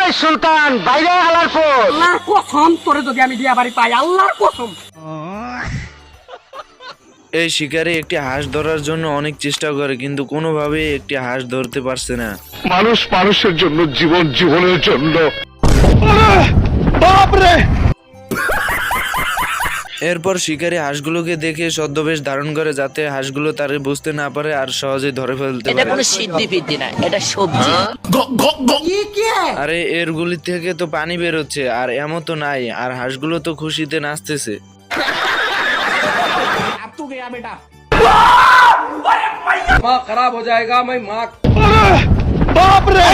এই সুলতান বাইরে আলার পর আল্লাহর কসম তোরে যদি আমি বিয়া বাড়ি পাই আল্লাহর কসম। এই শিকারী একটি হাঁস ধরার জন্য অনেক চেষ্টা করে কিন্তু কোনোভাবেই একটি হাঁস ধরতে পারছে না। মানুষ মানুষের জন্য, জীবনের জন্য। এরপর শিকারী হাঁসগুলোকে দেখে ছদ্মবেশ ধারণ করে যাতে হাঁসগুলো তারে বুঝতে না পারে আর সহজে ধরে ফেলতে এটা পারে। কোনো সিদ্ধি ফিদ্ধি না, এটা সবজি। আরে এর গুলি থেকে তো পানি বেরোচ্ছে আর এমন তো নাই, আর হাঁসগুলো তো খুশিতে নাচতেছে। माँ खराब हो जाएगा मैं माँ বাপ রে।